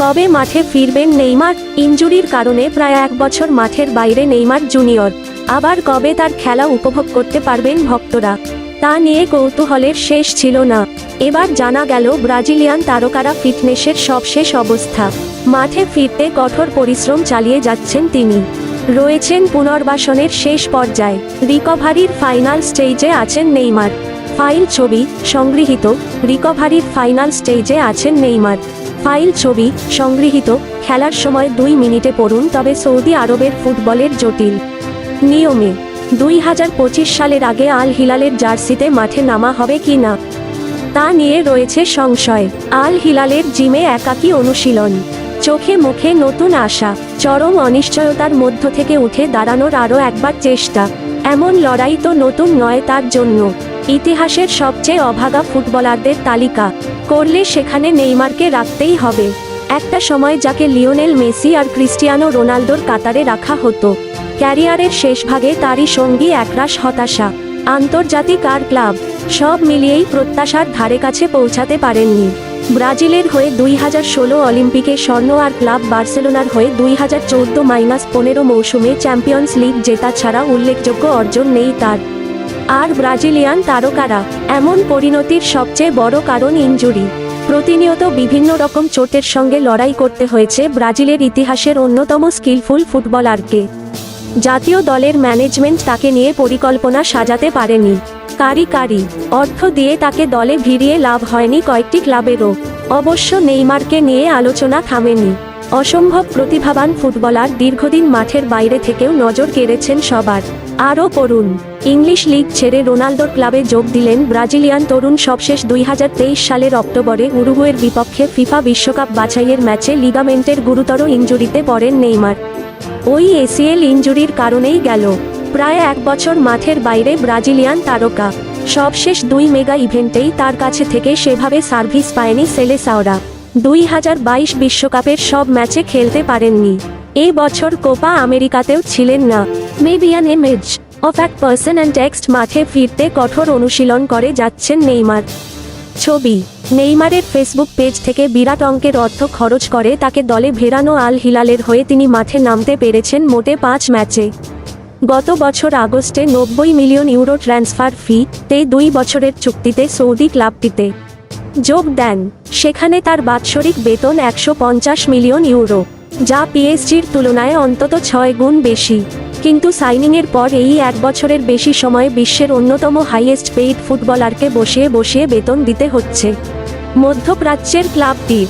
কবে মাঠে ফিরবেন নেইমার? ইনজুরির কারণে প্রায় 1 বছর মাঠের বাইরে নেইমার জুনিয়র। আবার কবে তার খেলা উপভোগ করতে পারবেন ভক্তরা, তা নিয়ে কৌতূহলের শেষ ছিল না। এবার জানা গেল ব্রাজিলিয়ান তারকারা ফিটনেসের সবশেষ অবস্থা। মাঠে ফিরতে কঠোর পরিশ্রম চালিয়ে যাচ্ছেন তিনি। রয়েছেন পুনর্বাসনের শেষ পর্যায়ে, রিকভারির ফাইনাল স্টেজে আছেন নেইমার। ফাইল ছবি সংগৃহীত। রিকভারির ফাইনাল স্টেজে আছেন নেইমার। ফাইল ছবি সংগৃহীত। খেলার সময় 2 মিনিটে পড়ুন তবে সৌদি আরবের ফুটবলের জটিল নিয়মে 2025 সালের আগে আল হিলালের জার্সিতে মাঠে নামা হবে কি না, তা নিয়ে রয়েছে সংশয়। আল হিলালের জিমে একাকী অনুশীলন, চোখে মুখে নতুন আশা, চরম অনিশ্চয়তার মধ্য থেকে উঠে দাঁড়ানোর আরও একবার চেষ্টা। এমন লড়াই তো নতুন নয় তার জন্য। ইতিহাসের সবচেয়ে অভাগা ফুটবলারদের তালিকা করলে সেখানে নেইমারকে রাখতেই হবে। একটা সময় যাকে লিওনেল মেসি আর ক্রিস্টিয়ানো রোনালদোর কাতারে রাখা হতো। ক্যারিয়ারের শেষভাগে তারই সঙ্গী একরাশ হতাশা। আন্তর্জাতিক আর ক্লাব সব মিলিয়েই প্রত্যাশার ধারে কাছে পৌঁছাতে পারেননি। ব্রাজিলের হয়ে 2016 অলিম্পিকে স্বর্ণ আর ক্লাব বার্সেলোনার হয়ে 2014-15 মৌসুমে চ্যাম্পিয়ন্স লিগ জেতা ছাড়া উল্লেখযোগ্য অর্জন নেই তার। আর ব্রাজিলিয়ান তারকারা এমন পরিণতির সবচেয়ে বড় কারণ ইনজুরি। প্রতিনিয়ত বিভিন্ন রকম চোটের সঙ্গে লড়াই করতে হয়েছে ব্রাজিলের ইতিহাসের অন্যতম স্কিলফুল ফুটবলারকে। জাতীয় দলের ম্যানেজমেন্ট তাকে নিয়ে পরিকল্পনা সাজাতে পারেনি। কারি অর্থ দিয়ে তাকে দলে ভিড়িয়ে লাভ হয়নি কয়েকটি ক্লাবেরও। অবশ্য নেইমারকে নিয়ে আলোচনা থামেনি। অসম্ভব প্রতিভাবান ফুটবলার দীর্ঘদিন মাঠের বাইরে থেকেও নজর কেড়েছেন সবার। আরও পড়ুন, ইংলিশ লিগ ছেড়ে রোনালদোর ক্লাবে যোগ দিলেন ব্রাজিলিয়ান তরুণ। সবশেষ 2023 সালের অক্টোবরে উরুগুয়ের বিপক্ষে ফিফা বিশ্বকাপ বাছাইয়ের ম্যাচে লিগামেন্টের গুরুতর ইনজুরিতে পড়েন নেইমার। ওই এসিএল ইনজুরির কারণেই গেল প্রায় 1 বছর মাঠের বাইরে ব্রাজিলিয়ান তারকা। সবশেষ 2 মেগা ইভেন্টেই তার কাছে থেকে সেভাবে সার্ভিস পায়নি সেলেসাওরা। 2022 বিশ্বকাপের সব ম্যাচে খেলতে পারেননি। এই বছর কোপা আমেরিকাতেও ছিলেন না। মেবি অ্যান ইমেজ অফ এক পার্সন অ্যান্ড টেক্সট। মাঠে ফিরতে কঠোর অনুশীলন করে যাচ্ছেন নেইমার। ছবি নেইমারের ফেসবুক পেজ থেকে বিরাট অঙ্কের অর্থ খরচ করে তাকে দলে ভেড়ানো আল হিলালের হয়ে তিনি মাঠে নামতে পেরেছেন মোটে 5 ম্যাচে। গত বছর আগস্টে 90 মিলিয়ন ইউরো ট্রান্সফার ফি তে 2 বছরের চুক্তিতে সৌদি ক্লাবটিতে যোগ দেন। সেখানে তার বাৎসরিক বেতন 150 মিলিয়ন ইউরো, যা পিএসজির তুলনায় অন্তত 6 গুণ বেশি। কিন্তু সাইনিংয়ের পর এই 1 বছরের বেশি সময়ে বিশ্বের অন্যতম হাইয়েস্ট পেইড ফুটবলারকে বসিয়ে বসিয়ে বেতন দিতে হচ্ছে মধ্যপ্রাচ্যের ক্লাবটির।